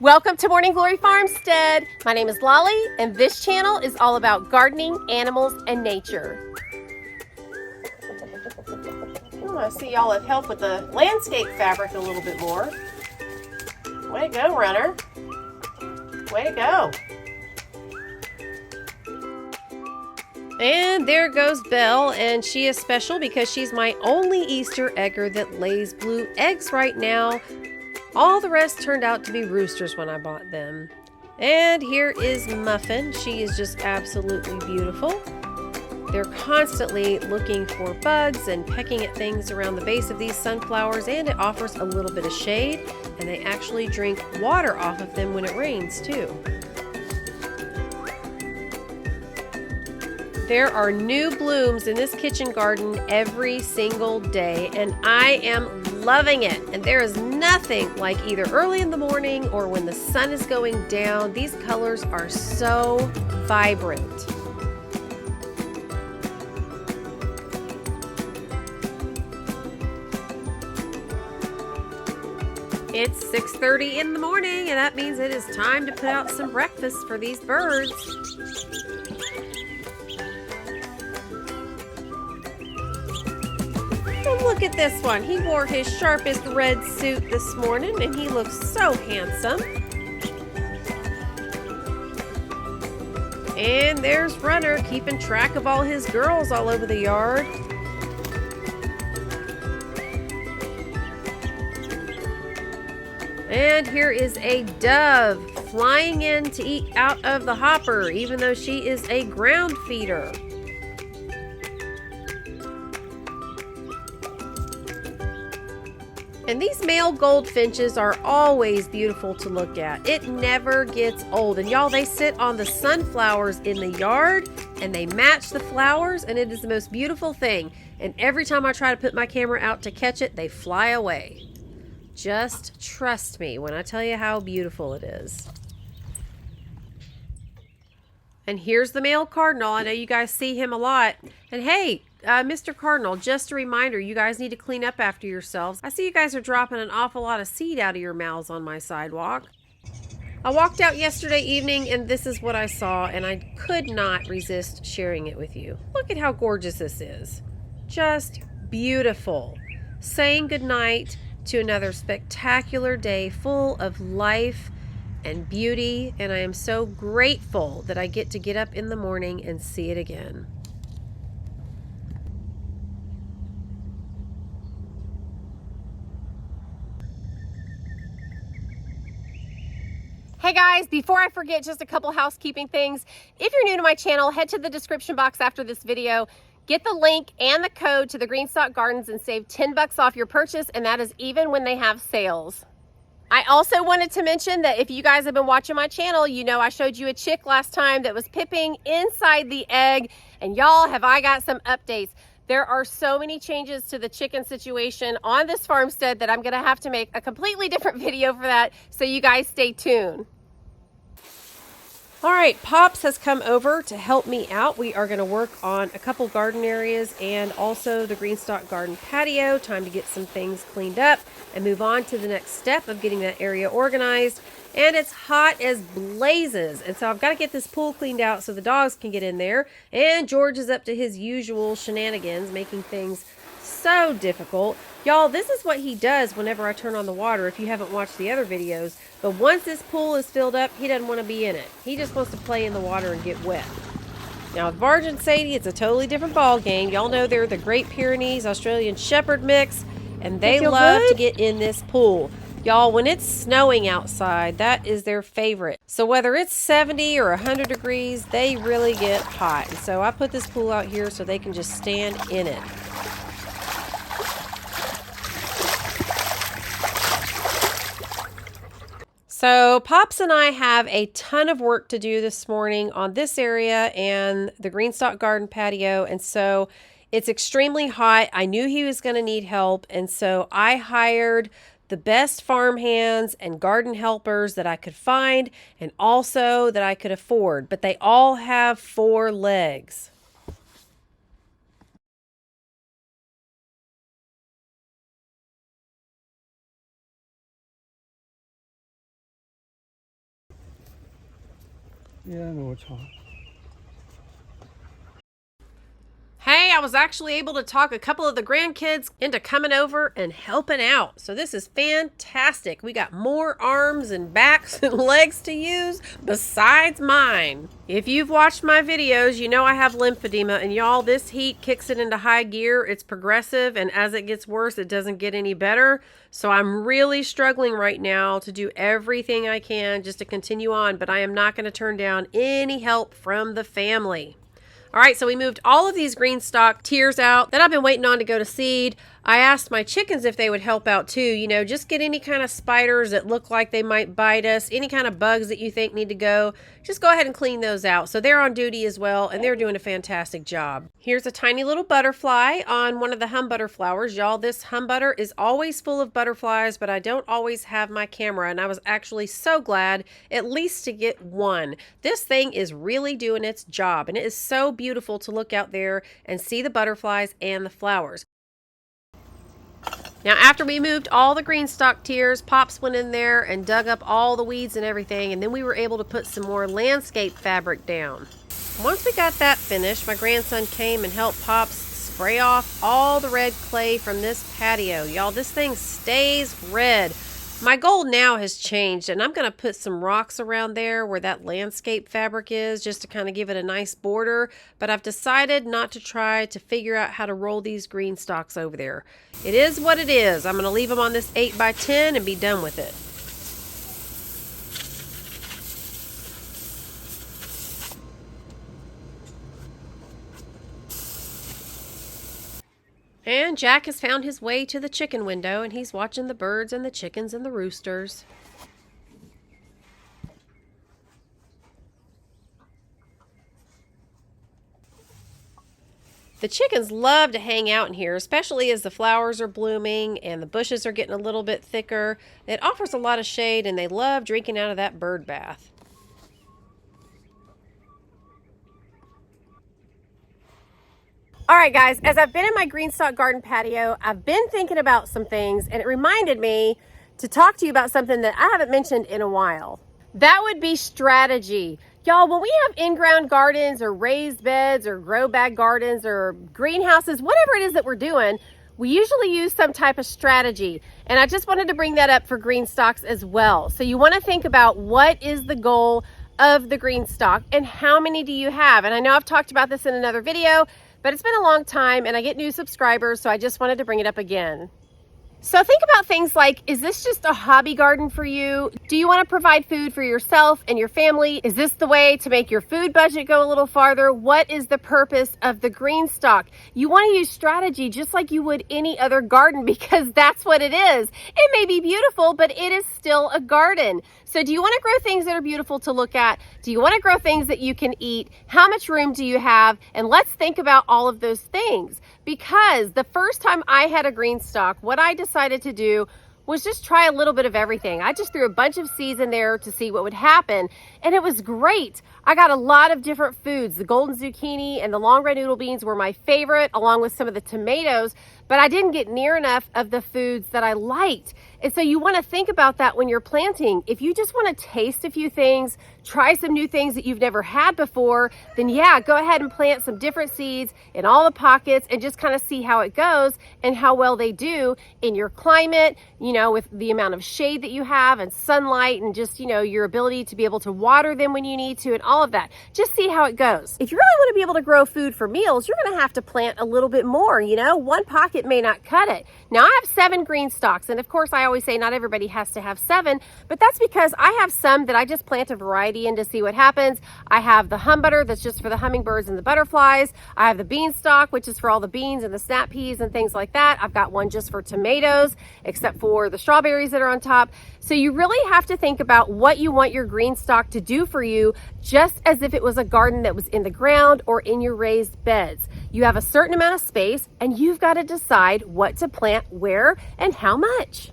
Welcome to Morning Glory Farmstead. My name is Lolly, and this channel is all about gardening, animals, and nature. I see y'all have helped with the landscape fabric a little bit more. Way to go, runner. Way to go. And there goes Belle, and she is special because she's my only Easter egger that lays blue eggs right now. All the rest turned out to be roosters when I bought them. And here is Muffin. She is just absolutely beautiful. They're constantly looking for bugs and pecking at things around the base of these sunflowers, and it offers a little bit of shade, and they actually drink water off of them when it rains too. There are new blooms in this kitchen garden every single day, and I am loving it. And there is nothing like either early in the morning or when the sun is going down. These colors are so vibrant. It's 6:30 in the morning, and that means it is time to put out some breakfast for these birds. And look at this one. He wore his sharpest red suit this morning, and he looks so handsome. And there's Runner keeping track of all his girls all over the yard. And here is a dove flying in to eat out of the hopper, even though she is a ground feeder. And these male goldfinches are always beautiful to look at. It never gets old. And y'all, they sit on the sunflowers in the yard and they match the flowers, and it is the most beautiful thing. And every time I try to put my camera out to catch it, they fly away. Just trust me when I tell you how beautiful it is. And here's the male cardinal. I know you guys see him a lot. And hey, Mr. Cardinal, just a reminder, you guys need to clean up after yourselves. I see you guys are dropping an awful lot of seed out of your mouths on my sidewalk. I walked out yesterday evening and this is what I saw, and I could not resist sharing it with you. Look at how gorgeous this is. Just beautiful. Saying goodnight to another spectacular day full of life and beauty, and I am so grateful that I get up in the morning and see it again. Hey guys, before I forget, just a couple housekeeping things. If you're new to my channel, head to the description box after this video. Get the link and the code to the GreenStalk Gardens and save 10 bucks off your purchase, and that is even when they have sales. I also wanted to mention that if you guys have been watching my channel, you know I showed you a chick last time that was pipping inside the egg, and y'all, have I got some updates. There are so many changes to the chicken situation on this farmstead that I'm gonna have to make a completely different video for that, so you guys stay tuned. All right, Pops has come over to help me out. We are going to work on a couple garden areas and also the GreenStalk Garden patio. Time to get some things cleaned up and move on to the next step of getting that area organized. And it's hot as blazes. And so I've got to get this pool cleaned out so the dogs can get in there. And George is up to his usual shenanigans, making things so difficult. Y'all, this is what he does whenever I turn on the water, if you haven't watched the other videos. But once this pool is filled up, he doesn't want to be in it. He just wants to play in the water and get wet. Now, with Barge and Sadie, it's a totally different ball game. Y'all know they're the Great Pyrenees Australian Shepherd mix, and they love to get in this pool. Y'all, when it's snowing outside, that is their favorite. So whether it's 70 or 100 degrees, they really get hot. And so I put this pool out here so they can just stand in it. So Pops and I have a ton of work to do this morning on this area and the GreenStalk Garden patio. And so it's extremely hot. I knew he was going to need help. And so I hired the best farm hands and garden helpers that I could find and also that I could afford. But they all have 4 legs. Yeah, I know it's hot. Hey, I was actually able to talk a couple of the grandkids into coming over and helping out. So this is fantastic. We got more arms and backs and legs to use besides mine. If you've watched my videos, you know I have lymphedema, and y'all, this heat kicks it into high gear. It's progressive, and as it gets worse, it doesn't get any better. So I'm really struggling right now to do everything I can just to continue on, but I am not going to turn down any help from the family. All right, so we moved all of these GreenStalk tiers out that I've been waiting on to go to seed. I asked my chickens if they would help out too. You know, just get any kind of spiders that look like they might bite us, any kind of bugs that you think need to go. Just go ahead and clean those out. So they're on duty as well, and they're doing a fantastic job. Here's a tiny little butterfly on one of the humbutter flowers. Y'all, this humbutter is always full of butterflies, but I don't always have my camera, and I was actually so glad at least to get one. This thing is really doing its job, and it is so beautiful to look out there and see the butterflies and the flowers. Now, after we moved all the GreenStalk tiers, Pops went in there and dug up all the weeds and everything, and then we were able to put some more landscape fabric down. Once we got that finished, my grandson came and helped Pops spray off all the red clay from this patio. Y'all, this thing stays red. My goal now has changed, and I'm going to put some rocks around there where that landscape fabric is, just to kind of give it a nice border. But I've decided not to try to figure out how to roll these GreenStalks over there. It is what it is. I'm going to leave them on this 8x10 and be done with it. And Jack has found his way to the chicken window, and he's watching the birds and the chickens and the roosters. The chickens love to hang out in here, especially as the flowers are blooming and the bushes are getting a little bit thicker. It offers a lot of shade, and they love drinking out of that bird bath. All right, guys, as I've been in my GreenStalk garden patio, I've been thinking about some things, and it reminded me to talk to you about something that I haven't mentioned in a while. That would be strategy. Y'all, when we have in-ground gardens or raised beds or grow bag gardens or greenhouses, whatever it is that we're doing, we usually use some type of strategy. And I just wanted to bring that up for GreenStalks as well. So you want to think about what is the goal of the GreenStalk and how many do you have? And I know I've talked about this in another video, but it's been a long time and I get new subscribers, so I just wanted to bring it up again. So think about things like, is this just a hobby garden for you? Do you want to provide food for yourself and your family? Is this the way to make your food budget go a little farther? What is the purpose of the GreenStalk? You want to use strategy just like you would any other garden, because that's what it is. It may be beautiful, but it is still a garden. So do you want to grow things that are beautiful to look at? Do you want to grow things that you can eat? How much room do you have? And let's think about all of those things. Because the first time I had a GreenStalk, what I decided to do was just try a little bit of everything. I just threw a bunch of seeds in there to see what would happen, and it was great. I got a lot of different foods. The golden zucchini and the long red noodle beans were my favorite, along with some of the tomatoes, but I didn't get near enough of the foods that I liked. And so you want to think about that when you're planting. If you just want to taste a few things, try some new things that you've never had before, then yeah, go ahead and plant some different seeds in all the pockets and just kind of see how it goes and how well they do in your climate, you know, with the amount of shade that you have and sunlight and just, you know, your ability to be able to water them when you need to and all of that. Just see how it goes. If you really want to be able to grow food for meals, you're going to have to plant a little bit more, you know. One pocket may not cut it. Now I have 7 GreenStalks, and of course I always say not everybody has to have 7, but that's because I have some that I just plant a variety in to see what happens. I have the humbutter that's just for the hummingbirds and the butterflies. I have the beanstalk, which is for all the beans and the snap peas and things like that. I've got one just for tomatoes, except for the strawberries that are on top. So you really have to think about what you want your GreenStalk to do for you, just as if it was a garden that was in the ground or in your raised beds. You have a certain amount of space, and you've got to decide what to plant where and how much.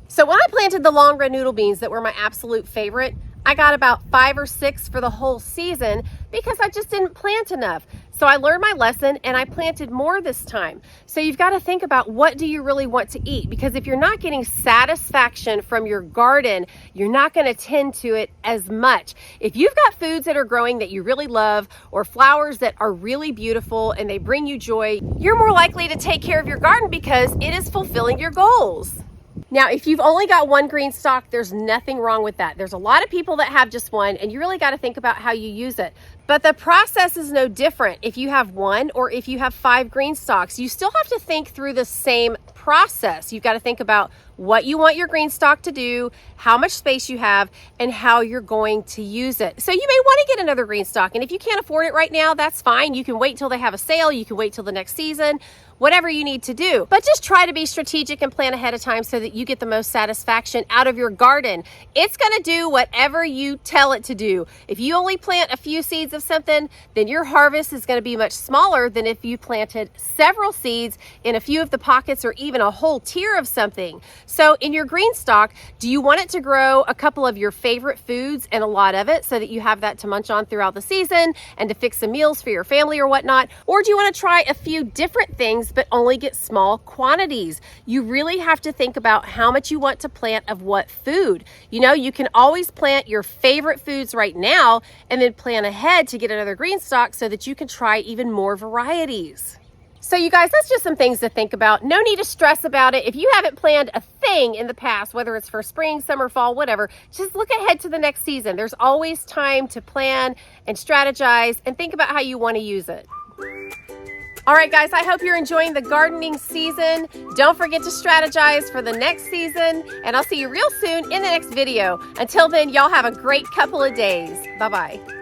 So when I planted the long red noodle beans that were my absolute favorite, I got about 5 or 6 for the whole season because I just didn't plant enough. So I learned my lesson and I planted more this time. So you've got to think about, what do you really want to eat? Because if you're not getting satisfaction from your garden, you're not going to tend to it as much. If you've got foods that are growing that you really love, or flowers that are really beautiful and they bring you joy, you're more likely to take care of your garden because it is fulfilling your goals. Now, if you've only got one GreenStalk, there's nothing wrong with that. There's a lot of people that have just one, and you really got to think about how you use it. But the process is no different if you have one or if you have 5 GreenStalks. You still have to think through the same process. You've got to think about what you want your GreenStalk to do, how much space you have, and how you're going to use it. So you may want to get another GreenStalk, and if you can't afford it right now, that's fine. You can wait till they have a sale. You can wait till the next season, whatever you need to do. But just try to be strategic and plan ahead of time so that you get the most satisfaction out of your garden. It's going to do whatever you tell it to do. If you only plant a few seeds of something, then your harvest is going to be much smaller than if you planted several seeds in a few of the pockets or even a whole tier of something. So in your GreenStalk, do you want it to grow a couple of your favorite foods and a lot of it so that you have that to munch on throughout the season and to fix some meals for your family or whatnot? Or do you want to try a few different things but only get small quantities? You really have to think about how much you want to plant of what food. You know, you can always plant your favorite foods right now and then plan ahead to get another GreenStalk so that you can try even more varieties. So you guys, that's just some things to think about. No need to stress about it. If you haven't planned a thing in the past, whether it's for spring, summer, fall, whatever, just look ahead to the next season. There's always time to plan and strategize and think about how you want to use it. All right, guys, I hope you're enjoying the gardening season. Don't forget to strategize for the next season, and I'll see you real soon in the next video. Until then, y'all have a great couple of days. Bye-bye.